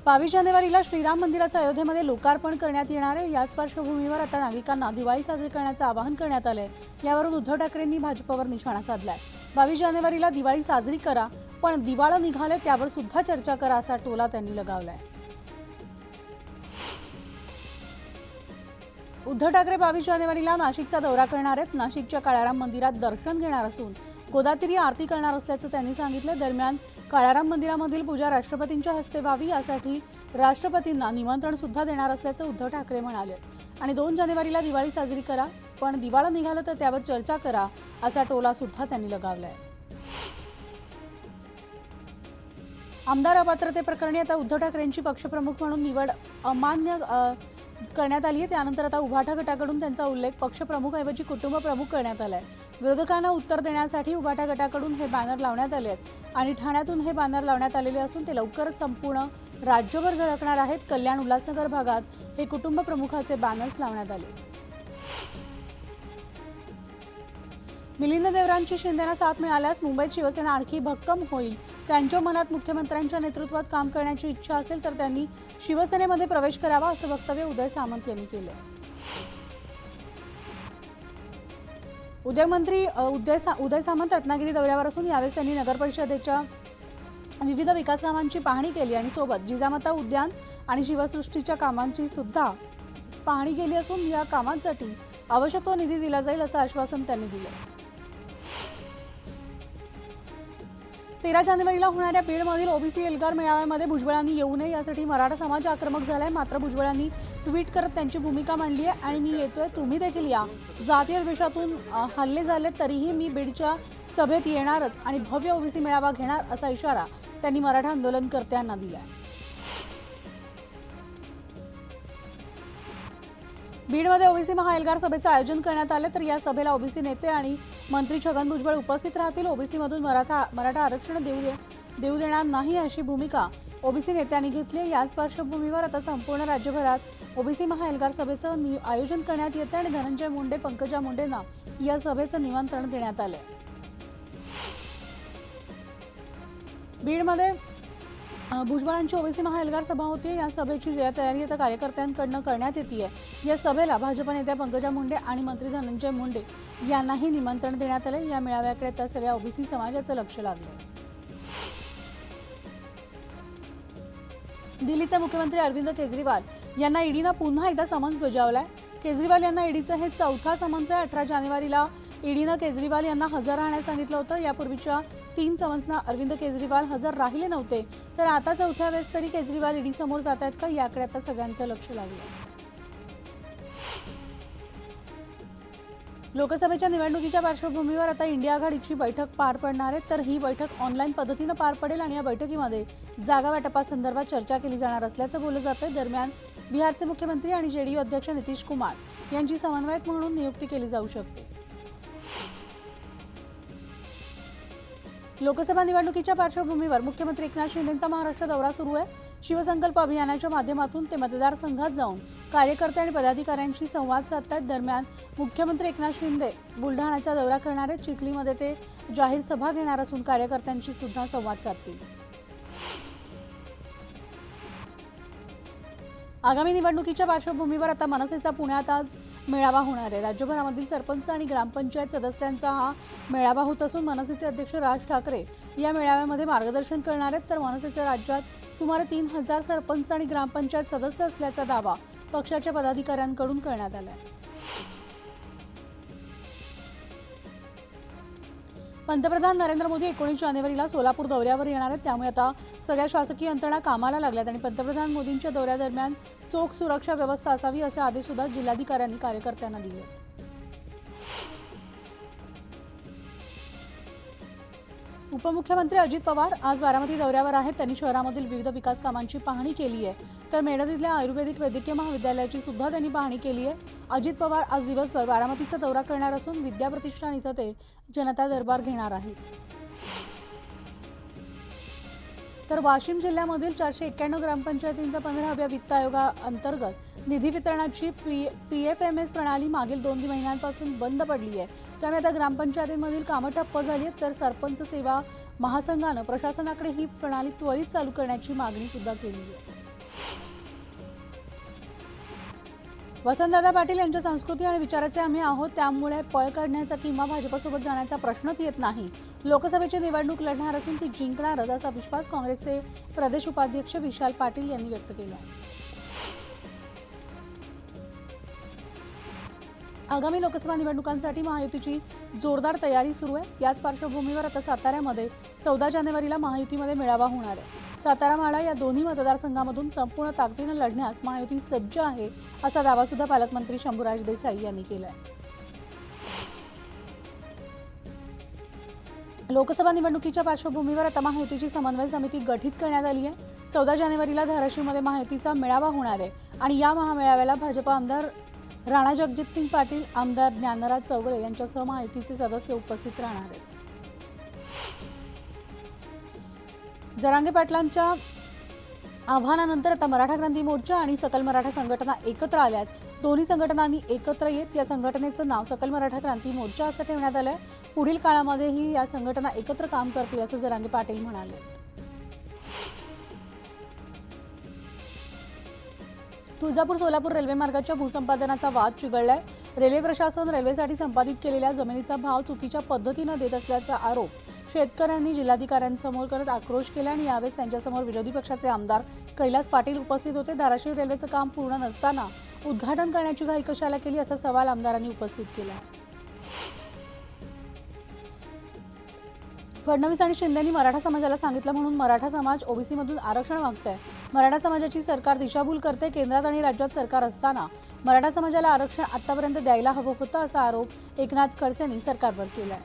22 जानेवारीला श्रीराम मंदिराचं अयोध्येमध्ये लोकार्पण करण्यात येणार आहे। याच पार्श्वभूमीवर आता नागरिकांना दिवाळी साजरी करण्याचं आवाहन करण्यात आलंय। यावरून उद्धव ठाकरेंनी भाजपवर निशाणा साधलाय। 22 जानेवारीला दिवाळी साजरी करा, पण दिवाळं निघाले त्यावर सुद्धा चर्चा करा, असा टोला त्यांनी लगावलाय। उद्धव ठाकरे 22 जानेवारीला नाशिकचा दौरा करणार आहेत। नाशिकच्या काळाराम मंदिरात दर्शन घेणार असून गोदातीरी आरती करणार असल्याचं त्यांनी सांगितलं। दरम्यान काळाराम मंदिरामधील पूजा राष्ट्रपतींच्या हस्ते व्हावी यासाठी राष्ट्रपतींना निमंत्रण सुद्धा देणार असल्याचं उद्धव ठाकरे म्हणाले। आणि 2 जानेवारीला दिवाळी साजरी करा, पण दिवाळं निघालं तर त्यावर चर्चा करा, असा टोला सुद्धा त्यांनी लगावलाय। आमदार अपात्रतेप्रकरणी आता उद्धव ठाकरेंची पक्षप्रमुख म्हणून निवड अमान्य करण्यात आली आहे। त्यानंतर आता उभाटा गटाकडून त्यांचा उल्लेख पक्षप्रमुखऐवजी कुटुंब प्रमुख करण्यात आलाय। विरोधकांना उत्तर देण्यासाठी उभाटा गटाकडून हे बॅनर लावण्यात आले आहेत आणि ठाण्यातून हे बॅनर लावण्यात आलेले असून ते लवकरच संपूर्ण राज्यभर झळकणार आहेत। कल्याण उल्हासनगर भागात हे कुटुंब प्रमुखाचे बॅनर्स लावण्यात आले। मिलिंद देवरांची शिंदेना साथ मिळाल्यास मुंबईत शिवसेना आणखी भक्कम होईल। त्यांच्या मनात मुख्यमंत्र्यांच्या नेतृत्वात काम करण्याची इच्छा असेल तर त्यांनी शिवसेनेमध्ये प्रवेश करावा, असं वक्तव्य उदय सामंत यांनी केलं। उद्योगमंत्री उदय सामंत रत्नागिरी दौऱ्यावर असून यावेळी त्यांनी नगर परिषदेच्या विविध विकास कामांची पाहणी केली आणि सोबत जिजामाता उद्यान आणि शिवसृष्टीच्या कामांची सुद्धा पाहणी केली असून या कामांसाठी आवश्यक तो निधी दिला जाईल, असं आश्वासन त्यांनी दिलं। 13 जानेवारीला होणाऱ्या बीडमधील ओबीसी एल्गार मेळाव्यामध्ये भुजबळांनी येऊ नये यासाठी मराठा समाज आक्रमक झालाय। मात्र भुजबळांनी ट्विट करत त्यांची भूमिका मांडली आहे आणि मी येतोय, तुम्ही देखील या। जातीय द्वेषातून हल्ले झाले तरीही मी बीडच्या सभेत येणारच आणि भव्य ओबीसी मेळावा घेणार, असा इशारा त्यांनी मराठा आंदोलनकर्त्यांना दिला। बीडमध्ये ओबीसी महाएल्गार सभेचं आयोजन करण्यात आले, तर या सभेला ओबीसी नेते आणि मंत्री छगन भुजबळ उपस्थित राहतील। ओबीसीमधून मराठा आरक्षण देऊ देणार नाही, अशी भूमिका ओबीसी नेत्यांनी घेतली। याच पार्श्वभूमीवर आता संपूर्ण राज्यभरात ओबीसी महाएल्गार सभेचं आयोजन करण्यात येते आणि धनंजय मुंडे, पंकजा मुंडेंना या सभेचं निमंत्रण देण्यात आले। बीडमध्ये भुजबळांची ओबीसी महाएल्गार सभा होती। या सभेची तयारी आता कार्यकर्त्यांकडून करण्यात येते। या सभेला भाजप नेत्या पंकजा मुंडे आणि मंत्री धनंजय मुंडे यांनाही निमंत्रण देण्यात आले। या मेळाव्याकडे आता सगळ्या ओबीसी समाजाचं लक्ष लागलं। दिल्लीचे मुख्यमंत्री अरविंद केजरीवाल यांना ईडीनं पुन्हा एकदा समन्स बजावलाय। केजरीवाल यांना ईडीचं हे चौथा समन्स आहे। 18 जानेवारीला ईडीनं केजरीवाल यांना हजर राहण्यास सांगितलं होतं। यापूर्वीच्या 3 समन्सना अरविंद केजरीवाल हजर राहिले नव्हते, तर आता चौथ्या वेळेस तरी केजरीवाल ईडी समोर जात आहेत का, याकडे आता सगळ्यांचं लक्ष लागलं। लोकसभेच्या निवडणुकीच्या पार्श्वभूमीवर आता इंडिया आघाडीची बैठक पार पडणार आहे, तर ही बैठक ऑनलाईन पद्धतीनं पार पडेल आणि या बैठकीमध्ये जागा वाटपासंदर्भात चर्चा केली जाणार असल्याचं बोललं जातंय। दरम्यान बिहारचे मुख्यमंत्री आणि जेडीयू अध्यक्ष नितीश कुमार यांची समन्वयक म्हणून नियुक्ती केली जाऊ शकते। लोकसभा निवडणुकीच्या पार्श्वभूमीवर मुख्यमंत्री एकनाथ शिंदेंचा महाराष्ट्र दौरा सुरू आहे। शिवसंकल्प अभियानाच्या माध्यमातून ते मतदारसंघात जाऊन कार्यकर्ते आणि पदाधिकाऱ्यांशी संवाद साधतात। दरम्यान मुख्यमंत्री एकनाथ शिंदे बुलढाण्याचा दौरा करणार आहेत। चिखलीमध्ये ते जाहीर सभा घेणार असून कार्यकर्त्यांशी सुद्धा संवाद साधतील। आगामी निवडणुकीच्या पार्श्वभूमीवर आता मनसेचा पुण्यात आज मेळावा होणार आहे। राज्यभरामधील सरपंच आणि ग्रामपंचायत सदस्यांचा हा मेळावा होत असून मनसेचे अध्यक्ष राज ठाकरे या मेळाव्यामध्ये मार्गदर्शन करणार आहेत। तर मनसेच्या राज्यात सुमारे 3000 सरपंच आणि ग्रामपंचायत सदस्य असल्याचा दावा पक्षाच्या पदाधिकाऱ्यांकडून करण्यात आला आहे। पंतप्रधान नरेंद्र मोदी 19 जानेवारीला सोलापूर दौऱ्यावर येणार आहेत। त्यामुळे आता सगळ्या शासकीय यंत्रणा कामाला लागल्यात आणि पंतप्रधान मोदींच्या दौऱ्यादरम्यान चोख सुरक्षा व्यवस्था असावी, असे आदेश सुद्धा जिल्हाधिकाऱ्यांनी कार्यकर्त्यांना दिले। उपमुख्यमंत्री अजित पवार आज बारामती दौऱ्यावर आहेत। त्यांनी शहरामधील विविध विकास कामांची पाहणी केली आहे, तर मेडदीतल्या आयुर्वेदिक वैद्यकीय महाविद्यालयाची सुद्धा त्यांनी पाहणी केली आहे। अजित पवार आज दिवसभर बारामतीचा दौरा करणार असून विद्या प्रतिष्ठान इथं ते जनता दरबार घेणार आहेत। तर वाशिम जिल्ह्यामधील 491 ग्रामपंचायतींचा 15व्या वित्त आयोगाअंतर्गत निधी वितरणाची पीएफएमएस प्रणाली मागील 2 महिन्यांपासून बंद पडली आहे। त्यामुळे आता ग्रामपंचायतींमधील कामं ठप्प झाली आहेत। तर सरपंच सेवा महासंघानं प्रशासनाकडे ही प्रणाली त्वरित चालू करण्याची मागणी सुद्धा केली आहे। वसंतदादा पाटील यांच्या संस्कृती आणि विचाराचे आम्ही आहोत, त्यामुळे पळ काढण्याचा किंवा भाजपसोबत जाण्याचा प्रश्नच येत नाही. लोकसभेची निवडणूक लढणार असून ती जिंकणारच असा विश्वास काँग्रेसचे प्रदेश उपाध्यक्ष विशाल पाटील यांनी व्यक्त केला आहे. आगामी लोकसभा निवडणुकांसाठी महायुतीची जोरदार तयारी सुरू आहे. याच पार्श्वभूमीवर आता साताऱ्यामध्ये 14 जानेवारीला महायुतीमध्ये मेळावा होणार आहे. सातारा माढा या दोन्ही मतदारसंघामधून संपूर्ण ताकदीनं लढण्यास महायुती सज्ज आहे, असा दावा सुद्धा पालकमंत्री शंभूराज देसाई यांनी केला आहे. लोकसभा निवडणुकीच्या पार्श्वभूमीवर आता महायुतीची समन्वय समिती गठीत करण्यात आली आहे. 14 जानेवारीला धाराशिवमध्ये महायुतीचा मेळावा होणार आहे आणि या महामेळाव्याला भाजप आमदार राणा जगजितसिंग पाटील, आमदार ज्ञानराज चौगुले यांच्यासह महायुतीचे सदस्य उपस्थित राहणार आहेत. जरांगे पाटलांच्या आव्हानानंतर आता मराठा क्रांती मोर्चा आणि सकल मराठा संघटना एकत्र आल्यात. दोन्ही संघटनांनी एकत्र येत या संघटनेचं नाव सकल मराठा क्रांती मोर्चा असं ठेवण्यात आलंय. पुढील काळामध्येही या संघटना एकत्र काम करतील असं जरांगे पाटील म्हणाले. तुळजापूर सोलापूर रेल्वे मार्गाच्या भूसंपादनाचा वाद चिघळलाय. रेल्वे प्रशासन रेल्वेसाठी संपादित केलेल्या जमिनीचा भाव चुकीच्या पद्धतीनं देत असल्याचा आरोप शेतकऱ्यांनी जिल्हाधिकाऱ्यांसमोर करत आक्रोश केला आणि यावेळेस त्यांच्यासमोर विरोधी पक्षाचे आमदार कैलास पाटील उपस्थित होते. धाराशिव रेल्वेचं काम पूर्ण नसताना उद्घाटन करण्याची घाई कशाला केली असा सवाल आमदारांनी उपस्थित केला. फडणवीस आणि शिंदेंनी मराठा समाजाला सांगितलं म्हणून मराठा समाज ओबीसीमधून आरक्षण मागतंय. मराठा समाजाची सरकार दिशाभूल करते. केंद्रात आणि राज्यात सरकार असताना मराठा समाजाला आरक्षण आतापर्यंत द्यायला हवं होतं असा आरोप एकनाथ खडसेंनी सरकारवर केलाय.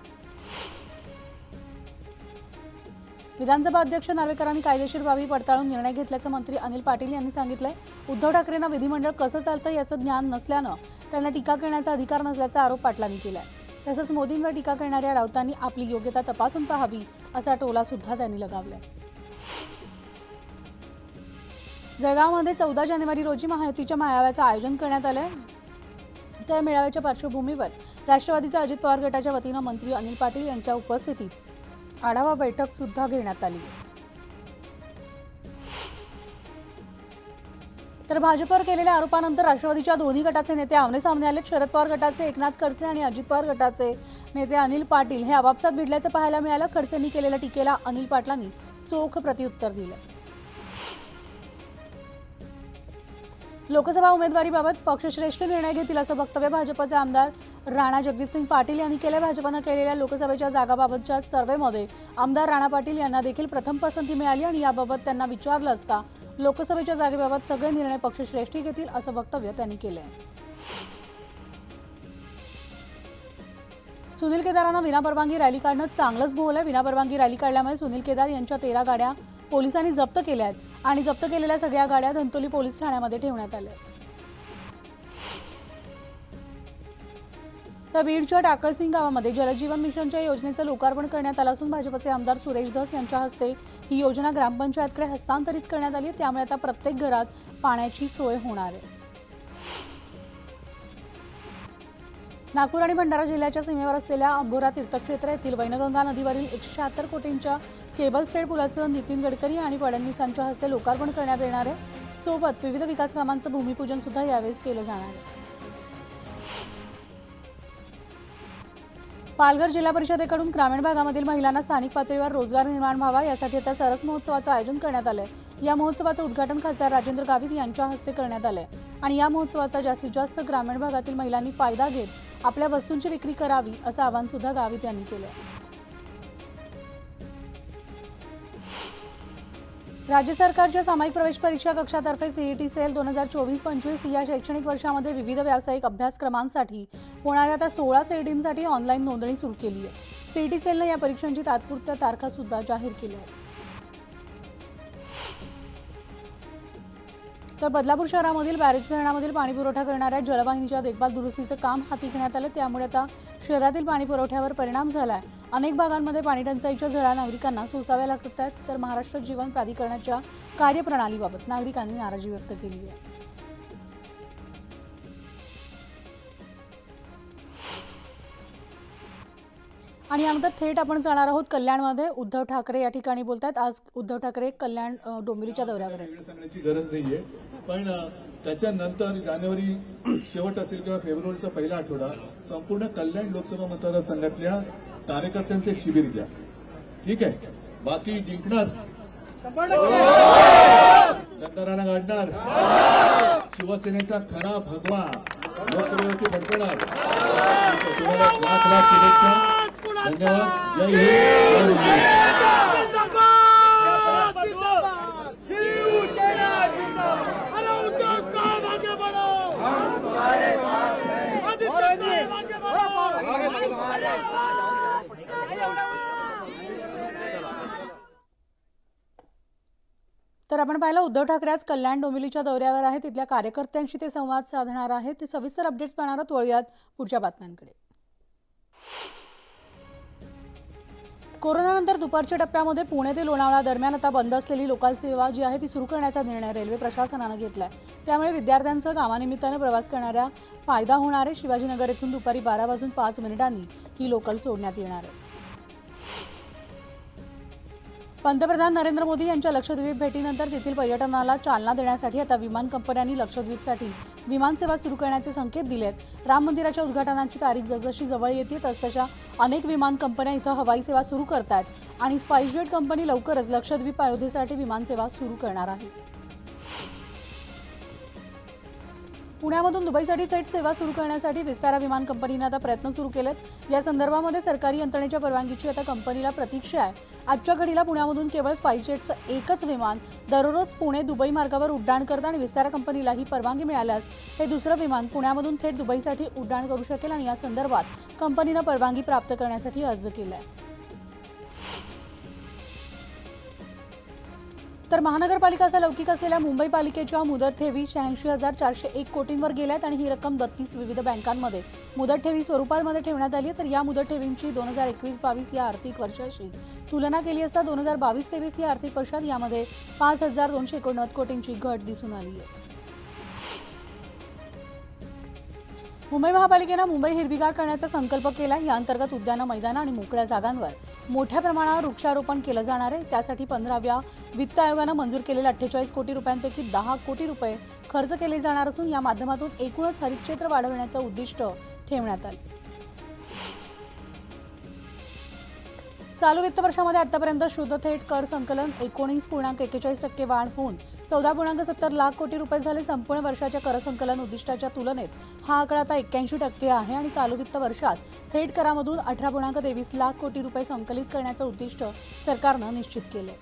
विधानसभा अध्यक्ष नार्वेकरांनी कायदेशीर बाबी पडताळून निर्णय घेतल्याचं मंत्री अनिल पाटील यांनी सांगितलंय. उद्धव ठाकरेंना विधिमंडळ कसं चालतं याचं ज्ञान नसल्यानं त्यांना टीका करण्याचा अधिकार नसल्याचा आरोप पाटलांनी केलाय. तसंच मोदींवर टीका करणाऱ्या राऊतांनी आपली योग्यता तपासून पाहावी असा टोला सुद्धा त्यांनी लगावलाय. जळगावमध्ये 14 जानेवारी रोजी महायुतीच्या मेळाव्याचं आयोजन करण्यात आलंय. त्या मेळाव्याच्या पार्श्वभूमीवर राष्ट्रवादीच्या अजित पवार गटाच्या वतीनं मंत्री अनिल पाटील यांच्या उपस्थितीत आढावा बैठक सुद्धा घेण्यात आली. तर भाजपवर केलेल्या आरोपानंतर राष्ट्रवादीच्या दोन्ही गटाचे नेते आमने-सामने आले. शरद पवार गटाचे एकनाथ खडसे आणि अजित पवार गटाचे नेते अनिल पाटील हे आपापसात भिडल्याचं पाहायला मिळालं. खडसेंनी केलेल्या टीकेला अनिल पाटलांनी चोख प्रत्युत्तर दिलं. लोकसभा उमेदवारीबाबत पक्षश्रेष्ठ निर्णय घेतील असं वक्तव्य भाजपचे आमदार राणा जगजितसिंग पाटील यांनी केलं. भाजपनं केलेल्या लोकसभेच्या जागाबाबतच्या सर्व्हेमध्ये आमदार राणा पाटील यांना देखील प्रथम पसंती मिळाली आणि याबाबत त्यांना विचारलं असता लोकसभेच्या जागेबाबत सगळे निर्णय पक्षश्रेष्ठी घेतील असं वक्तव्य त्यांनी केलंय. सुनील केदारांना विनापरवानगी रॅली काढणं चांगलंच भोवलंय. विनापरवानगी रॅली काढल्यामुळे सुनील केदार यांच्या 13 गाड्या पोलिसांनी जप्त केल्या आहेत आणि जप्त केलेल्या सगळ्या गाड्या धंतोली पोलीस ठाण्यामध्ये ठेवण्यात आल्या. तर बीडच्या टाकळसिंग गावामध्ये जलजीवन मिशनच्या योजनेचं लोकार्पण करण्यात आलं असून भाजपचे आमदार सुरेश धस यांच्या हस्ते ही योजना ग्रामपंचायतकडे हस्तांतरित करण्यात आली. त्यामुळे आता प्रत्येक घरात पाण्याची सोय होणार आहे. नागपूर आणि भंडारा जिल्ह्याच्या सीमेवर असलेल्या अंबोरा तीर्थक्षेत्र येथील वैनगंगा नदीवरील 176 कोटींच्या केबल स्टेड पुलाचं नितीन गडकरी आणि फडणवीसांच्या हस्ते लोकार्पण करण्यात येणार आहे. सोबत विविध विकास कामांचं भूमिपूजन सुद्धा यावेळी केलं जाणार आहे. पालघर जिल्हा परिषदेकडून ग्रामीण भागामधील महिलांना स्थानिक पातळीवर रोजगार निर्माण व्हावा यासाठी आता सरस महोत्सवाचं आयोजन करण्यात आलंय. या महोत्सवाचं उद्घाटन खासदार राजेंद्र गावित यांच्या हस्ते करण्यात आलंय आणि या महोत्सवाचा जास्तीत जास्त ग्रामीण भागातील महिलांनी फायदा घेत आपल्या वस्तूंची विक्री करावी असं आवाहन सुद्धा गावित यांनी केलंय. राज्य सरकारच्या सामायिक प्रवेश परीक्षा कक्षातर्फे सीईटी सेल 2024-25 या शैक्षणिक वर्षामध्ये विविध व्यावसायिक अभ्यासक्रमांसाठी होणाऱ्या त्या 16 सीईटींसाठी ऑनलाईन नोंदणी सुरू केली आहे. सीईटी सेलने या परीक्षांची तात्पुरत्या तारखा सुद्धा जाहीर केल्या आहेत. तर बदलापूर शहरामधील बॅरेज धरणामधील पाणीपुरवठा करणाऱ्या जलवाहिनीच्या देखभाल दुरुस्तीचं काम हाती घेण्यात आलं. त्यामुळे आता शहरातील पाणीपुरवठ्यावर परिणाम झालाय. अनेक भागांमध्ये पाणीटंचाईच्या झळा नागरिकांना सोसाव्या लागत आहेत. तर महाराष्ट्र जीवन प्राधिकरणाच्या कार्यप्रणालीबाबत नागरिकांनी नाराजी व्यक्त केली आहे. आणि यानंतर थेट आपण जाणार आहोत कल्याणमध्ये. उद्धव ठाकरे या ठिकाणी बोलतात. आज उद्धव ठाकरे कल्याण डोंबिवलीच्या दौऱ्यावर आहेत. सांगण्याची गरज नाहीये, पण त्याच्यानंतर जानेवारी शेवट असेल किंवा फेब्रुवारीचा पहिला आठवडा संपूर्ण कल्याण लोकसभा मतदारसंघातल्या कार्यकर्त्यांचे एक शिबिर घ्या. ठीक आहे, बाकी जिंकणार, गद्दारांना गाडणार, शिवसेनेचा खरा भगवा लोकसभेवरती भडकणार. तुम्हाला लाख लाख शुभेच्छा. धन्यवाद. जय हिंद, जय हिंद. तर आपण पाहिलं उद्धव ठाकरे आज कल्याण डोंबिवलीच्या दौऱ्यावर आहेत. तिथल्या कार्यकर्त्यांशी ते संवाद साधणार आहेत. ते सविस्तर अपडेट्स पाहणार आहोत. वळूयात पुढच्या बातम्यांकडे. कोरोनानंतर दुपारच्या टप्प्यामध्ये पुणे ते लोणावळा दरम्यान आता बंद असलेली लोकल सेवा जी आहे ती सुरू करण्याचा निर्णय रेल्वे प्रशासनाने घेतलाय. त्यामुळे विद्यार्थ्यांचं कामानिमित्ताने प्रवास करणाऱ्या फायदा होणार आहे. शिवाजीनगर येथून दुपारी 12:05 ही लोकल सोडण्यात येणार आहे. पंतप्रधान नरेंद्र मोदी यांच्या लक्षद्वीप भेटीनंतर तेथील पर्यटनाला चालना देण्यासाठी आता विमान कंपन्यांनी लक्षद्वीपसाठी विमानसेवा सुरू करण्याचे संकेत दिलेत. राम मंदिराच्या उद्घाटनाची तारीख जसजशी जवळ येते तसतशा अनेक विमान कंपन्या इथं हवाई सेवा सुरू करतात आणि स्पाइसजेट कंपनी लवकरच लक्षद्वीप अयोध्येसाठी विमानसेवा सुरू करणार आहे. पुण्यामधून दुबईसाठी थेट सेवा सुरू करण्यासाठी विस्तारा विमान कंपनीने आता प्रयत्न सुरू केलेत. या संदर्भामध्ये सरकारी यंत्रणेच्या परवानगीची आता कंपनीला प्रतीक्षा आहे. आजच्या घडीला पुण्यामधून केवळ स्पाइसजेटचं एकच विमान दररोज पुणे दुबई मार्गावर उड्डाण करतं आणि विस्तारा कंपनीला ही परवानगी मिळाल्यास हे दुसरं विमान पुण्यामधून थेट दुबईसाठी उड्डाण करू शकेल आणि या संदर्भात कंपनीनं परवानगी प्राप्त करण्यासाठी अर्ज केलाय. तर महानगरपालिका लौकिक असलेल्या मुंबई पालिकेच्या मुदत ठेवी 86,401 कोटींवर गेल्यात आणि ही रक्कम 32 विविध बँकांमध्ये मुदत ठेवी स्वरूपामध्ये ठेवण्यात आली आहे. तर या मुदत ठेवींची 2021-22 या आर्थिक वर्षाशी तुलना केली असता 2022-23 या आर्थिक वर्षात यामध्ये 5,289 कोटींची घट दिसून आली आहे. मुंबई महापालिकेनं मुंबई हिरवीगार करण्याचा संकल्प केला. या अंतर्गत उद्यानं, मैदानं आणि मोकळ्या जागांवर मोठ्या प्रमाणावर वृक्षारोपण केलं जाणार आहे. त्यासाठी 15व्या वित्त आयोगानं मंजूर केलेल्या 48 कोटी रुपयांपैकी 10 कोटी रुपये खर्च केले जाणार असून या माध्यमातून एकूणच हरित क्षेत्र वाढवण्याचं उद्दिष्ट ठेवण्यात आलं. चालू वित्त वर्षामध्ये आतापर्यंत शुद्ध थेट कर संकलन 19.41% वाढ होऊन 14.70 लाख कोटी रुपये झाले. संपूर्ण वर्षाच्या कर संकलन उद्दिष्टाच्या तुलनेत हा आकडा आता 81% आहे आणि चालू वित्त वर्षात थेट करामधून 18.23 लाख कोटी रुपये संकलित करण्याचं उद्दिष्ट सरकारनं निश्चित केलंय.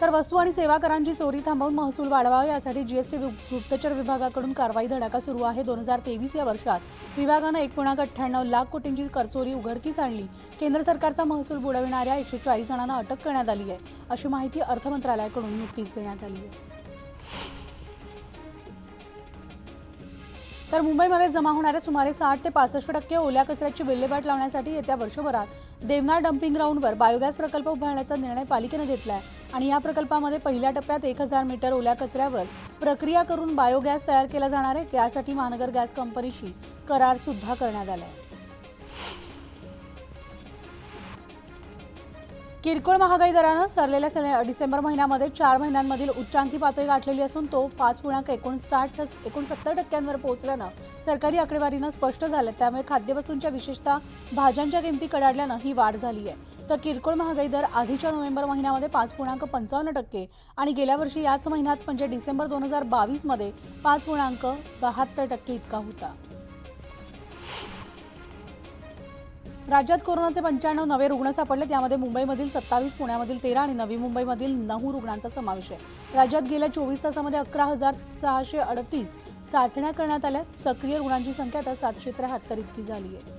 तर वस्तू आणि सेवा करांची चोरी थांबवून महसूल वाढवावा यासाठी जीएसटी गुप्तचर विभागाकडून कारवाई धडाका सुरू आहे. 2023 या वर्षात विभागानं 1.98 लाख कोटींची करचोरी उघडकीस आणली. केंद्र सरकारचा महसूल बुडविणाऱ्या 140 जणांना अटक करण्यात आली आहे, अशी माहिती अर्थ मंत्रालयाकडून नुकतीच देण्यात आली आहे. तर मुंबईमध्ये जमा होणाऱ्या सुमारे 60 ते 65% ओल्या कचऱ्याची विल्हेवाट लावण्यासाठी येत्या वर्षभरात देवनार डम्पिंग ग्राउंडवर बायोगॅस प्रकल्प उभारण्याचा निर्णय पालिकेनं घेतलाय आणि या प्रकल्पामध्ये पहिल्या टप्प्यात 1000 मीटर ओल्या कचऱ्यावर प्रक्रिया करून बायोगॅस तयार केला जाणार आहे. यासाठी महानगर गॅस कंपनीशी करार सुद्धा करण्यात आला आहे. किरकोळ महागाई दरानं सरलेल्या डिसेंबर महिन्यामध्ये 4 महिन्यांमधील उच्चांकी पातळी गाठलेली असून तो 5.69% पोहोचल्यानं सरकारी आकडेवारीनं स्पष्ट झालं. त्यामुळे खाद्यवस्तूंच्या विशेषतः भाज्यांच्या किमती कडाडल्यानं ही वाढ झाली आहे. तर किरकोळ महागाई दर आधीच्या नोव्हेंबर महिन्यामध्ये 5.55% आणि गेल्या वर्षी याच महिन्यात म्हणजे डिसेंबर 2022 मध्ये 5.72% इतका होता. राज्यात कोरोनाचे 95 नवे रुग्ण सापडले. त्यामध्ये मुंबईमधील 27, पुण्यामधील 13 आणि नवी मुंबईमधील 9 रुग्णांचा समावेश आहे. राज्यात गेल्या 24 तासामध्ये 11,638 चाचण्या करण्यात आल्या. सक्रिय रुग्णांची संख्या आता 773 इतकी झाली आहे.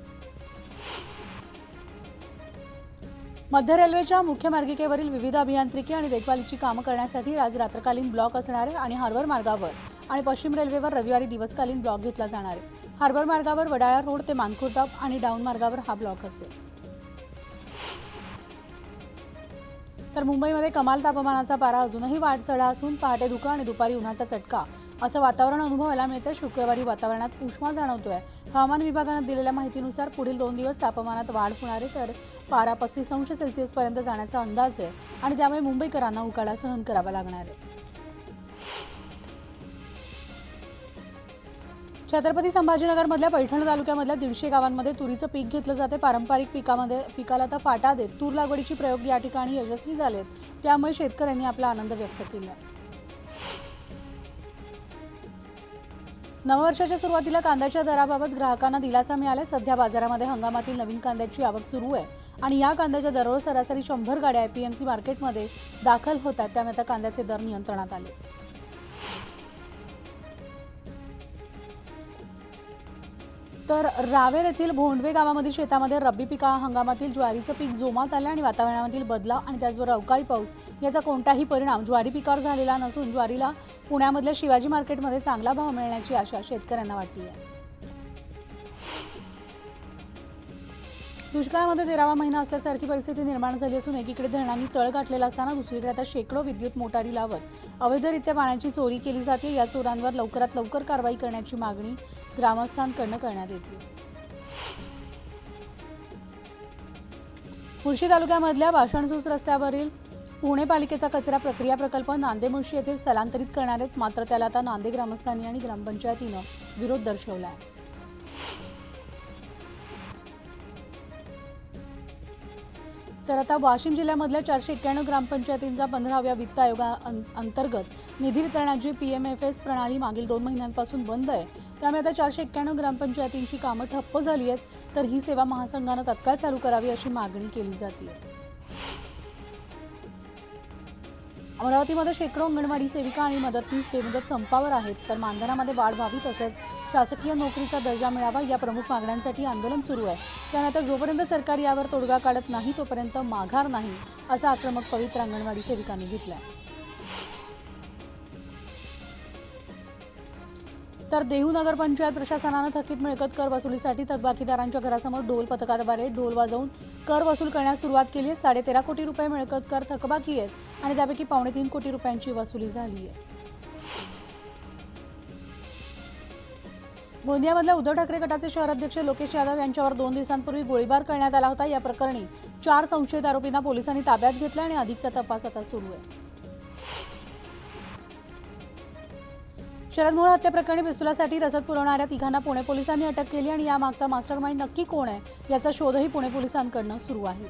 मध्य रेल्वेच्या मुख्य मार्गिकेवरील विविध अभियांत्रिकी आणि देखभालीची कामं करण्यासाठी आज रात्रकालीन ब्लॉक असणार आहे आणि हार्बर मार्गावर आणि पश्चिम रेल्वेवर रविवारी दिवसकालीन ब्लॉक घेतला जाणार आहे. हार्बर मार्गावर वडाळा रोड ते मानखुर्द आणि डाऊन मार्गावर हा ब्लॉक असेल. तर मुंबईमध्ये कमाल तापमानाचा पारा अजूनही वाढ चढा असून पहाटे धुकं आणि दुपारी उन्हाचा चटका असं वातावरण अनुभवायला मिळतं. शुक्रवारी वातावरणात उष्मा जाणवतोय. हवामान विभागानं दिलेल्या माहितीनुसार पुढील 2 दिवस तापमानात वाढ होणार आहे, तर पारा 35 अंश सेल्सिअस पर्यंत जाण्याचा अंदाज आहे आणि त्यामुळे मुंबईकरांना उकाडा सहन करावा लागणार आहे. छत्रपती संभाजीनगरमधल्या पैठण तालुक्यामधल्या 150 गावांमध्ये तुरीचं पीक घेतलं जाते. पारंपरिक पिकाला आता फाटा देत तूर लागवडीची प्रयोग या ठिकाणी यशस्वी झालेत. त्यामुळे शेतकऱ्यांनी आपला आनंद व्यक्त केला. नववर्षाच्या सुरुवातीला कांद्याच्या दराबाबत ग्राहकांना दिलासा मिळाला. सध्या बाजारामध्ये हंगामातील नवीन कांद्याची आवक सुरू आहे आणि या कांद्याच्या दररोज सरासरी 100 गाड्या एपीएमसी मार्केटमध्ये दाखल होतात. त्यामुळे आता कांद्याचे दर नियंत्रणात आले. तर रावेर येथील भोंडवे गावामधील शेतामध्ये रब्बी पिका हंगामातील ज्वारीचं पीक जोमात आलं आणि वातावरणामधील बदलाव आणि त्याचबरोबर अवकाळी पाऊस याचा कोणताही परिणाम ज्वारी पिकावर झालेला नसून ज्वारीला पुण्यामधल्या शिवाजी मार्केटमध्ये चांगला भाव मिळण्याची आशा शेतकऱ्यांना वाटते आहे. दुष्काळामध्ये 13वा महिना असल्यासारखी परिस्थिती निर्माण झाली असून एकीकडे धरणांनी तळ गाठलेला असताना दुसरीकडे आता शेकडो विद्युत मोटारी लावत अवैधरित्या पाण्याची चोरी केली जाते. या चोरांवर लवकरात लवकर कारवाई करण्याची मागणी ग्रामस्थांकडून करण्यात येते. मुळशी तालुक्यामधल्या भाषणसूस रस्त्यावरील पुणे पालिकेचा कचरा प्रक्रिया प्रकल्प नांदेमुळशी येथील स्थलांतरित करणार आहेत. मात्र त्याला आता नांदे ग्रामस्थांनी आणि ग्रामपंचायतीनं विरोध दर्शवला आहे. तर आता वाशिम जिल्ह्यामधल्या 491 ग्रामपंचायतींचा 15व्या वित्त आयोगाअंतर्गत निधी वितरणाची पीएमएफएस प्रणाली मागील 2 महिन्यांपासून बंद आहे. त्यामुळे आता 491 ग्रामपंचायतींची कामं ठप्प झाली आहेत. तर ही सेवा महासंघानं तत्काळ चालू करावी अशी मागणी केली जाते. अमरावतीमध्ये शेकडो अंगणवाडी सेविका आणि मदतनीस बेमुदत संपावर आहेत. तर मानधनामध्ये वाढ व्हावी तसंच शासकीय नोकरीचा दर्जा मिळावा या प्रमुख मागण्यांसाठी आंदोलन सुरू आहे. त्यामुळे आता जोपर्यंत सरकार यावर तोडगा काढत नाही तोपर्यंत माघार नाही असा आक्रमक पवित्र अंगणवाडी सेविकांनी घेतला. तर देहू नगर पंचायत प्रशासनानं थकीत मिळकत कर वसुलीसाठी थकबाकीदारांच्या घरासमोर ढोल पथकाद्वारे ढोल वाजवून कर वसूल करण्यास सुरुवात केली आहे. 13.5 कोटी रुपये मिळकत कर थकबाकी आहेत आणि त्यापैकी 2.25 कोटी रुपयांची वसुली झाली आहे. गोंदियामधल्या उद्धव ठाकरे गटाचे शहर अध्यक्ष लोकेश यादव यांच्यावर 2 दिवसांपूर्वी गोळीबार करण्यात आला होता. या प्रकरणी 4 संशयित आरोपींना पोलिसांनी ताब्यात घेतलं आणि अधिकचा तपास आता सुरू आहे. शरद मोहोळ हत्या प्रकरणी पिस्तुलासाठी रसद पुरवणाऱ्या तिघांना पुणे पोलिसांनी अटक केली आणि यामागचा मास्टरमाइंड नक्की कोण आहे याचा शोधही पुणे पोलिसांकडून सुरू आहे.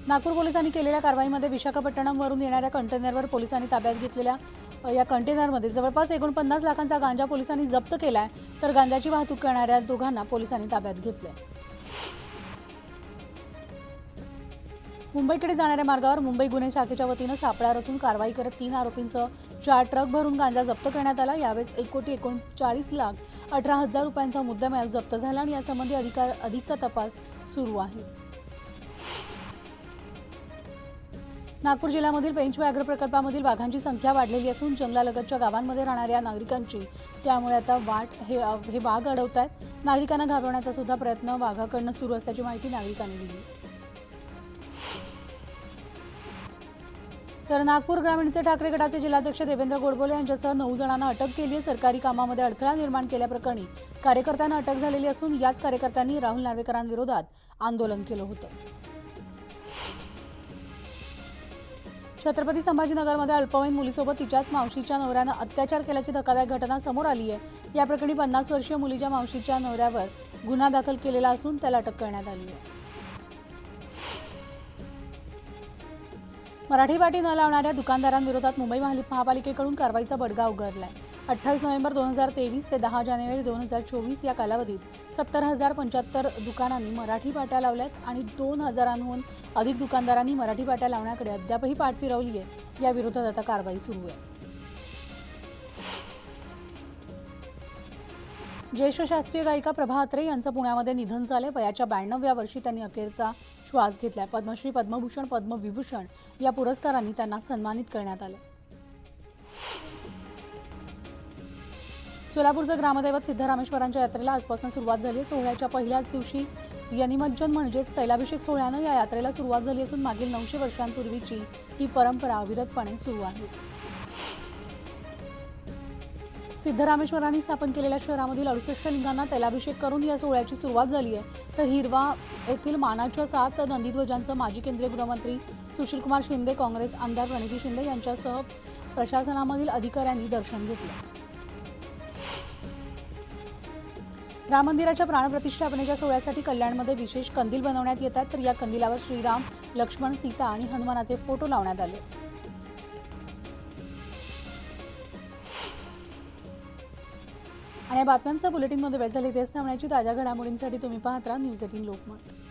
नागपूर पोलिसांनी केलेल्या कारवाईमध्ये विशाखापट्टणमवरून येणाऱ्या कंटेनरवर पोलिसांनी ताब्यात घेतलेल्या या कंटेनरमध्ये जवळपास 49 लाखांचा गांजा पोलिसांनी जप्त केलाय. तर गांजाची वाहतूक करणाऱ्या दोघांना पोलिसांनी ताब्यात घेतलंय. मुंबईकडे जाणाऱ्या मार्गावर मुंबई गुन्हे शाखेच्या वतीनं सापळा रचून कारवाई करत 3 आरोपींचं 4 ट्रक भरून गांजा जप्त करण्यात आला. यावेळेस 1,39,18,000 रुपयांचा मुद्देमाल जप्त झाला आणि यासंबंधी अधिकचा तपास सुरू आहे. नागपूर जिल्ह्यामधील पेंच व्याघ्र प्रकल्पामधील वाघांची संख्या वाढलेली असून जंगलालगतच्या गावांमध्ये राहणाऱ्या नागरिकांची त्यामुळे आता हे वाघ अडवत आहेत. नागरिकांना घाबरवण्याचा सुद्धा प्रयत्न वाघाकडून सुरू असल्याची माहिती नागरिकांनी दिली. तर नागपूर ग्रामीणचे ठाकरे गटाचे जिल्हाध्यक्ष देवेंद्र गोडबोले यांच्यासह 9 जणांना अटक केली आहे. सरकारी कामामध्ये अडथळा निर्माण केल्याप्रकरणी कार्यकर्त्यांना अटक झालेली असून याच कार्यकर्त्यांनी राहुल नार्वेकरांविरोधात आंदोलन केलं होतं. छत्रपती संभाजीनगरमध्ये अल्पवयीन मुलीसोबत तिच्याच मावशीच्या नवऱ्यानं अत्याचार केल्याची धक्कादायक घटना समोर आली आहे. या प्रकरणी 50 वर्षीय मुलीच्या मावशीच्या नवऱ्यावर गुन्हा दाखल केलेला असून त्याला अटक करण्यात आली आहे. मराठी पाटी न लावणाऱ्या दुकानदारांविरोधात मुंबई महापालिकेकडून कारवाईचा बडगा उगारलाय. 28 नोव्हेंबर 2023 ते 10 जानेवारी 2024 या कालावधीत 70,075 दुकानांनी मराठी पाट्या लावल्यात आणि 2,000हून अधिक दुकानदारांनी मराठी पाट्या लावण्याकडे अद्यापही पाठ फिरवली आहे. या विरोधात आता कारवाई सुरू आहे. ज्येष्ठ शास्त्रीय गायिका प्रभा अत्रे यांचं पुण्यामध्ये निधन झाले. वयाच्या 92व्या वर्षी त्यांनी अखेरचा श्वास घेतलाय. पद्मश्री, पद्मभूषण, पद्मविभूषण या पुरस्कारांनी त्यांना सन्मानित करण्यात आलं. सोलापूरचं ग्रामदैवत सिद्धरामेश्वरांच्या यात्रेला आजपासून सुरुवात झाली आहे. सोहळ्याच्या पहिल्याच दिवशी यनिमज्जन म्हणजेच तैलाभिषेक सोहळ्यानं या यात्रेला सुरुवात झाली असून मागील 900 वर्षांपूर्वीची ही परंपरा अविरतपणे सुरू आहे. सिद्धरामेश्वरांनी स्थापन केलेल्या शहरामधील 68 लिंगांना तैलाभिषेक करून या सोहळ्याची सुरुवात झाली आहे. तर हिरवा येथील मानाच्या 7 नंदीध्वजांचं माजी केंद्रीय गृहमंत्री सुशीलकुमार शिंदे, काँग्रेस आमदार प्रणिती शिंदे यांच्यासह प्रशासनामधील अधिकाऱ्यांनी दर्शन घेतलं. राम मंदिराच्या प्राणप्रतिष्ठापनेच्या सोहळ्यासाठी कल्याणमध्ये विशेष कंदील बनवण्यात येतात. तर या कंदिलावर श्रीराम, लक्ष्मण, सीता आणि हनुमानाचे फोटो लावण्यात आले. आणि या बातम्यांचा बुलेटिनमध्ये वेळ झाली. तेच थांबण्याची ताज्या घडामोडींसाठी तुम्ही पाहत राहा न्यूज 18 लोकमत.